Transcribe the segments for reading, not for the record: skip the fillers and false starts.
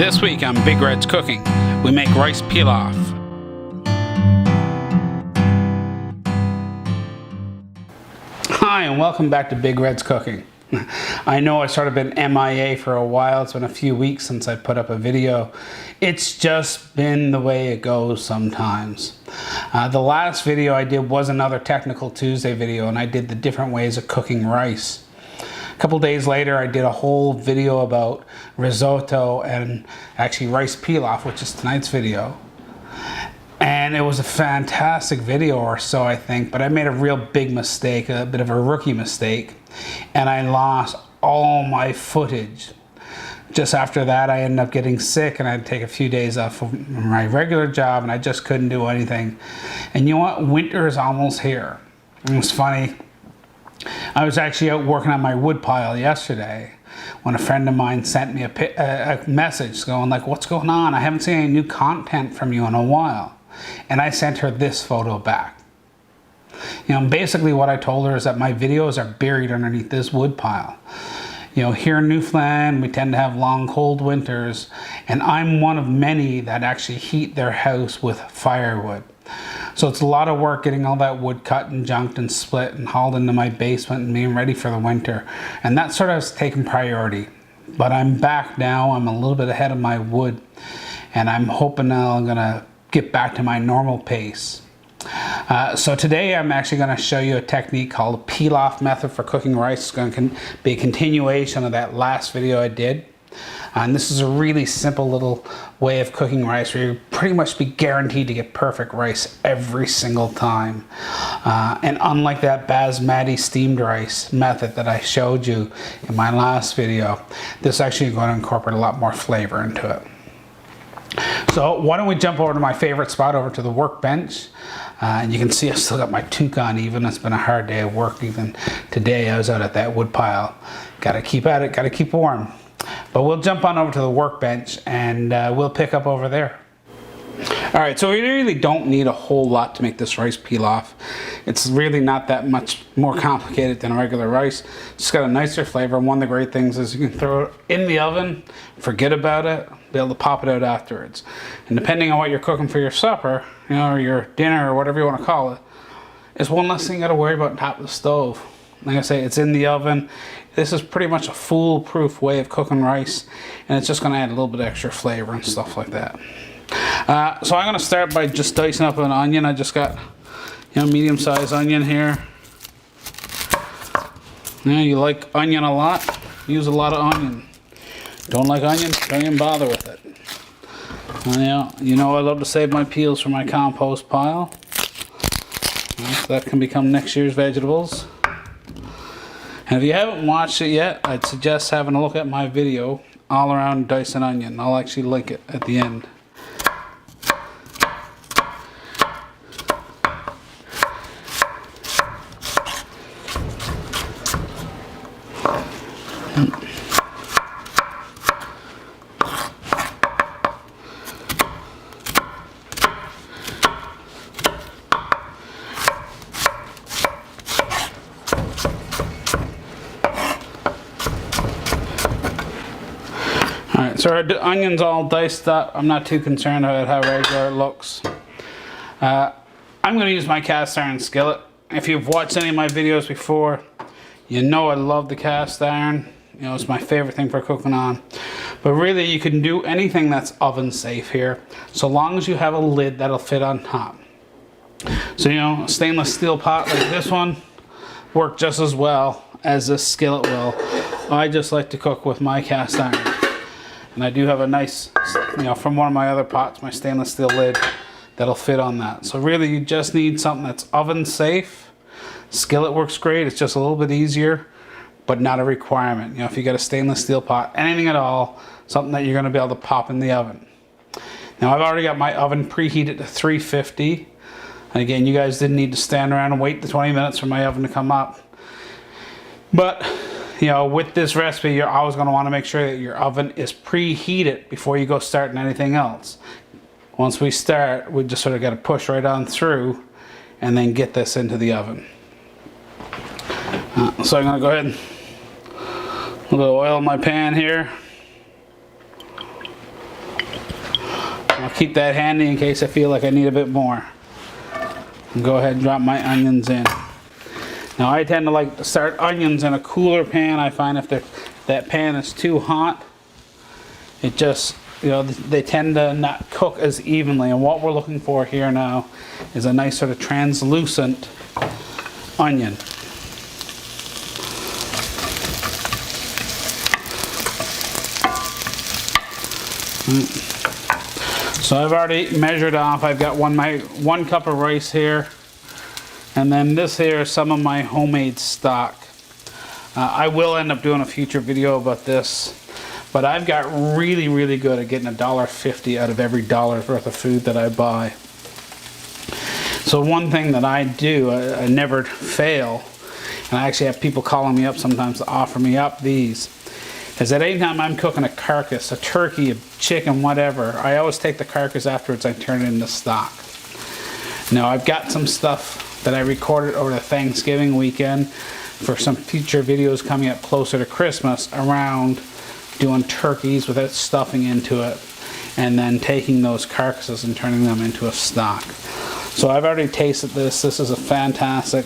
This week on Big Red's Cooking, we make rice pilaf. Hi and welcome back to Big Red's Cooking. I know I sort of been MIA for a while. It's been a few weeks since I put up a video. It's just been the way it goes sometimes. The last video I did was another Technical Tuesday video, and I did the different ways of cooking rice. A couple days later I did a whole video about risotto and actually rice pilaf, which is tonight's video. And it was a fantastic video or so, I think, but I made a real big mistake, a bit of a rookie mistake, and I lost all my footage. Just after that I ended up getting sick and I had to take a few days off from my regular job, and I just couldn't do anything. And you know what? Winter is almost here. It was funny. I was actually out working on my wood pile yesterday when a friend of mine sent me a message going like, "What's going on? I haven't seen any new content from you in a while." And I sent her this photo back. You know, basically what I told her is that my videos are buried underneath this wood pile. You know, here in Newfoundland, we tend to have long, cold winters, and I'm one of many that actually heat their house with firewood. So it's a lot of work getting all that wood cut and junked and split and hauled into my basement and being ready for the winter. And that sort of has taken priority. But I'm back now. I'm a little bit ahead of my wood, and I'm hoping now I'm gonna get back to my normal pace. So today I'm actually going to show you a technique called the pilaf method for cooking rice. It's going to be a continuation of that last video I did. And this is a really simple little way of cooking rice where you pretty much be guaranteed to get perfect rice every single time. And unlike that basmati steamed rice method that I showed you in my last video, this is actually going to incorporate a lot more flavor into it. So why don't we jump over to my favorite spot, over to the workbench. And you can see I've still got my toque on even. It's been a hard day of work. Even today I was out at that wood pile. Got to keep at it, got to keep warm. But we'll jump on over to the workbench and we'll pick up over there. Alright, so we really don't need a whole lot to make this rice pilaf. It's really not that much more complicated than regular rice. It's got a nicer flavor. One of the great things is you can throw it in the oven, forget about it, be able to pop it out afterwards. And depending on what you're cooking for your supper, you know, or your dinner or whatever you want to call it, it's one less thing you got to worry about on top of the stove. Like I say, it's in the oven. This is pretty much a foolproof way of cooking rice, and it's just going to add a little bit of extra flavor and stuff like that. So I'm going to start by just dicing up an onion. I just got, you know, medium-sized onion here. You know, you like onion a lot, use a lot of onion. Don't like onion, don't even bother with it. You know I love to save my peels for my compost pile. So that can become next year's vegetables. And if you haven't watched it yet, I'd suggest having a look at my video all around dicing onion. I'll actually link it at the end. Alright, so our onion's all diced up. I'm not too concerned about how regular it looks. I'm going to use my cast iron skillet. If you've watched any of my videos before, you know I love the cast iron. You know, it's my favorite thing for cooking on. But really, you can do anything that's oven safe here, so long as you have a lid that'll fit on top. So, you know, a stainless steel pot like this one work just as well as this skillet will. I just like to cook with my cast iron. And I do have a nice, you know, from one of my other pots, my stainless steel lid that'll fit on that. So really you just need something that's oven safe. Skillet works great, it's just a little bit easier, but not a requirement. You know, if you got a stainless steel pot, anything at all, something that you're gonna be able to pop in the oven. Now I've already got my oven preheated to 350. And again, you guys didn't need to stand around and wait the 20 minutes for my oven to come up. But you know, with this recipe, you're always going to want to make sure that your oven is preheated before you go starting anything else. Once we start, we just sort of got to push right on through and then get this into the oven. So I'm going to go ahead and a little oil in my pan here. keep that handy in case I feel like I need a bit more. And go ahead and drop my onions in. Now I tend to like to start onions in a cooler pan. I find if that pan is too hot, it just, you know, they tend to not cook as evenly. And what we're looking for here now is a nice sort of translucent onion. So I've already measured off. I've got one cup of rice here, and then this here is some of my homemade stock. I will end up doing a future video about this, but I've got really good at getting $1.50 out of every dollar's worth of food that I buy. So one thing that I do, I never fail, and I actually have people calling me up sometimes to offer me up these, is that anytime I'm cooking a carcass, a turkey, a chicken, whatever, I always take the carcass afterwards and turn it into stock. Now I've got some stuff that I recorded over the Thanksgiving weekend for some future videos coming up closer to Christmas around doing turkeys without stuffing into it, and then taking those carcasses and turning them into a stock. So I've already tasted this. This is a fantastic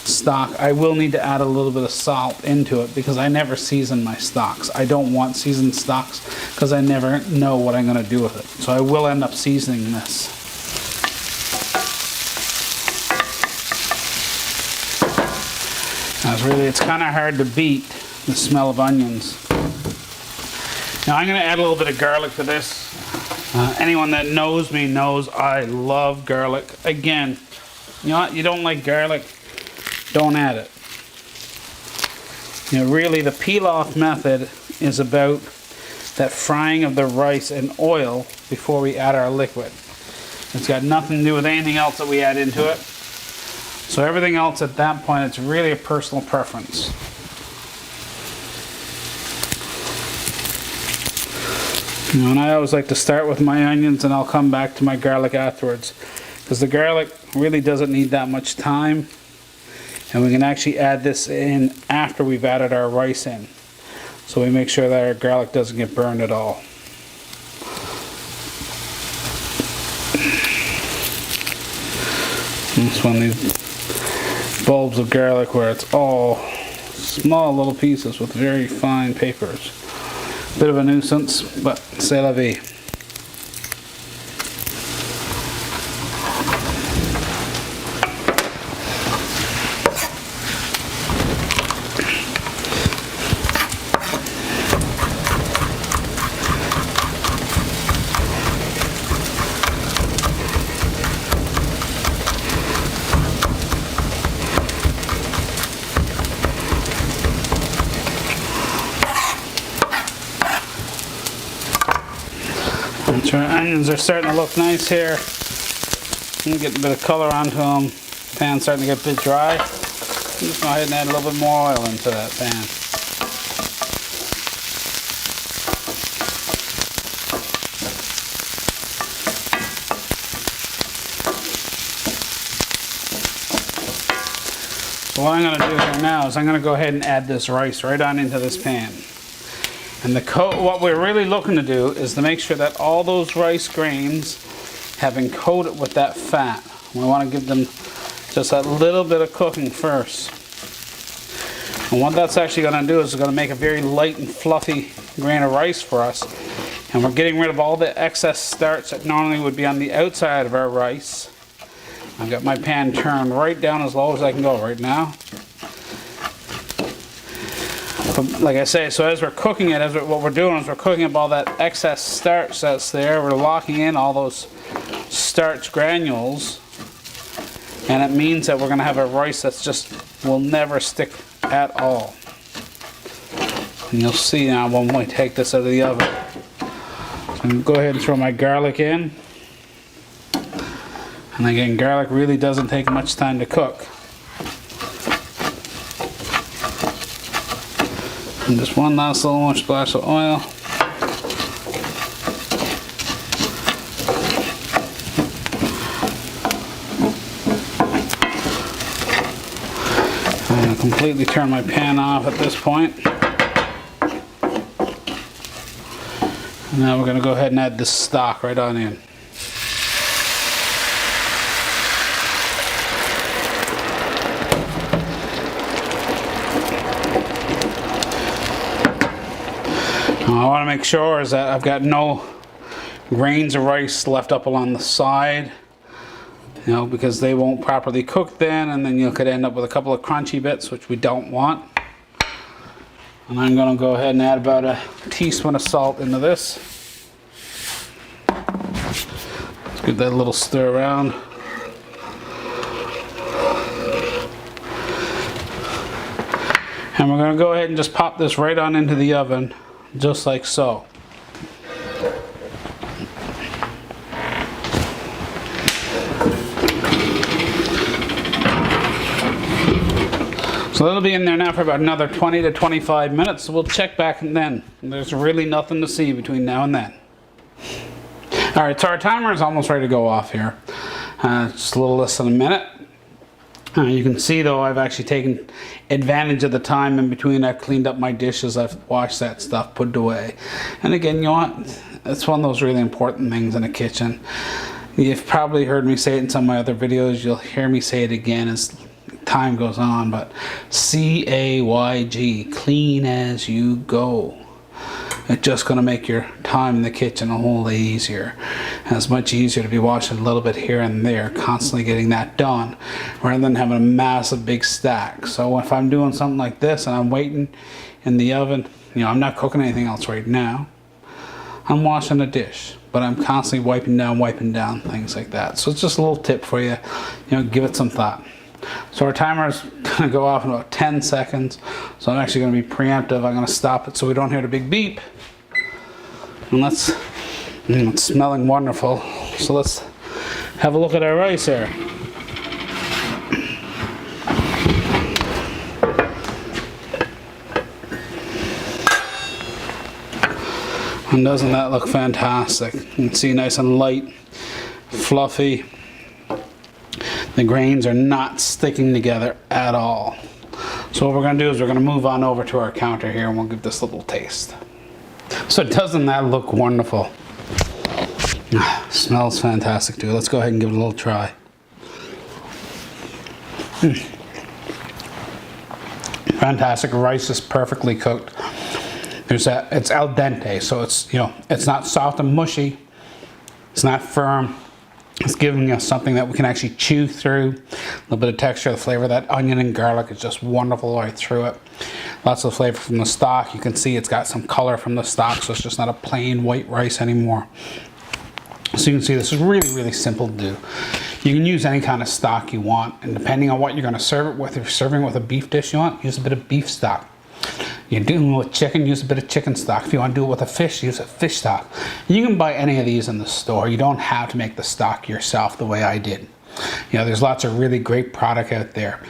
stock. I will need to add a little bit of salt into it because I never season my stocks. I don't want seasoned stocks because I never know what I'm going to do with it. So I will end up seasoning this. It's kind of hard to beat the smell of onions. Now I'm going to add a little bit of garlic to this. Anyone that knows me knows I love garlic. Again, you know what? You don't like garlic, don't add it. You know, really the pilaf method is about that frying of the rice in oil before we add our liquid. It's got nothing to do with anything else that we add into it. So everything else at that point, it's really a personal preference. You know, and I always like to start with my onions and I'll come back to my garlic afterwards, because the garlic really doesn't need that much time, and we can actually add this in after we've added our rice in, so we make sure that our garlic doesn't get burned at all. And it's one of these bulbs of garlic where it's all small little pieces with very fine papers. Bit of a nuisance, but c'est la vie. So our onions are starting to look nice here. I'm getting a bit of color onto them. The pan's starting to get a bit dry. Just go ahead and add a little bit more oil into that pan. So what I'm going to do here now is I'm going to go ahead and add this rice right on into this pan. And what we're really looking to do is to make sure that all those rice grains have been coated with that fat. We want to give them just a little bit of cooking first. And what that's actually going to do is it's going to make a very light and fluffy grain of rice for us. And we're getting rid of all the excess starch that normally would be on the outside of our rice. I've got my pan turned right down as low as I can go right now. But like I say, so as we're cooking it, what we're doing is we're cooking up all that excess starch that's there. We're locking in all those starch granules, and it means that we're going to have a rice that's just will never stick at all. And you'll see now when we take this out of the oven. So I'm going to go ahead and throw my garlic in. And again, garlic really doesn't take much time to cook. And just one last little more splash of oil. I'm going to completely turn my pan off at this point. And now we're going to go ahead and add this stock right on in. I want to make sure is that I've got no grains of rice left up along the side, you know, because they won't properly cook then, and then you could end up with a couple of crunchy bits, which we don't want. And I'm going to go ahead and add about a teaspoon of salt into this. Let's give that a little stir around. And we're going to go ahead and just pop this right on into the oven, just like so. So it'll be in there now for about another 20 to 25 minutes. So we'll check back and then. There's really nothing to see between now and then. All right, so our timer is almost ready to go off here. Just a little less than a minute. You can see though I've actually taken advantage of the time in between. I've cleaned up my dishes, I've washed that stuff, put it away. And again, you know what? It's one of those really important things in a kitchen. You've probably heard me say it in some of my other videos. You'll hear me say it again as time goes on, but CAYG, clean as you go. It's just going to make your time in the kitchen a whole lot easier. And it's much easier to be washing a little bit here and there, constantly getting that done, rather than having a massive big stack. So if I'm doing something like this and I'm waiting in the oven, you know, I'm not cooking anything else right now. I'm washing a dish, but I'm constantly wiping down, things like that. So it's just a little tip for you. You know, give it some thought. So our timer is going to go off in about 10 seconds. So I'm actually going to be preemptive. I'm going to stop it so we don't hear the big beep. And it's smelling wonderful. So let's have a look at our rice here. And doesn't that look fantastic? You can see nice and light, fluffy. The grains are not sticking together at all. So what we're going to do is we're going to move on over to our counter here and we'll give this a little taste. So doesn't that look wonderful? Smells fantastic too. Let's go ahead and give it a little try. Fantastic. Rice is perfectly cooked. It's al dente, so it's, you know, it's not soft and mushy. It's not firm. It's giving us something that we can actually chew through. A little bit of texture, the flavor of that onion and garlic is just wonderful right through it. Lots of flavor from the stock. You can see it's got some color from the stock, so it's just not a plain white rice anymore. So you can see this is really, really simple to do. You can use any kind of stock you want, and depending on what you're going to serve it with, if you're serving with a beef dish you want, use a bit of beef stock. You're doing it with chicken, use a bit of chicken stock. If you want to do it with a fish, use a fish stock. You can buy any of these in the store. You don't have to make the stock yourself the way I did. You know, there's lots of really great product out there.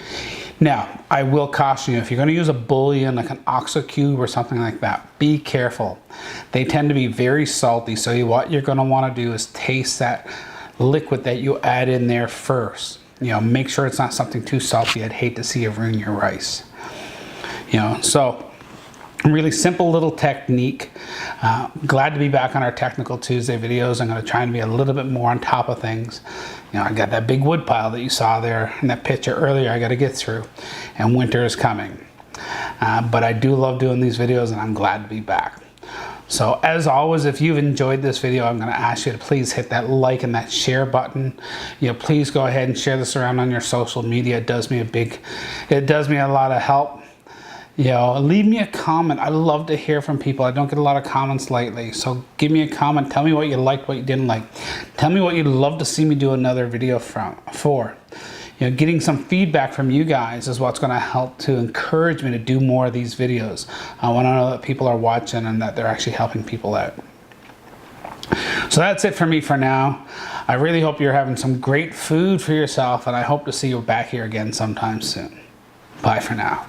Now, I will caution you, if you're going to use a bouillon like an oxo cube or something like that, be careful. They tend to be very salty, so what you're going to want to do is taste that liquid that you add in there first. You know, make sure it's not something too salty. I'd hate to see it ruin your rice. You know, so really simple little technique. Glad to be back on our Technical Tuesday videos. I'm going to try and be a little bit more on top of things. You know, I got that big wood pile that you saw there in that picture earlier I got to get through, and winter is coming. But I do love doing these videos, and I'm glad to be back. So as always, if you've enjoyed this video, I'm going to ask you to please hit that like and that share button. You know, please go ahead and share this around on your social media. It does me a lot of help. You know, leave me a comment. I love to hear from people. I don't get a lot of comments lately. So give me a comment. Tell me what you liked, what you didn't like. Tell me what you'd love to see me do another video for. You know, getting some feedback from you guys is what's going to help to encourage me to do more of these videos. I want to know that people are watching and that they're actually helping people out. So that's it for me for now. I really hope you're having some great food for yourself, and I hope to see you back here again sometime soon. Bye for now.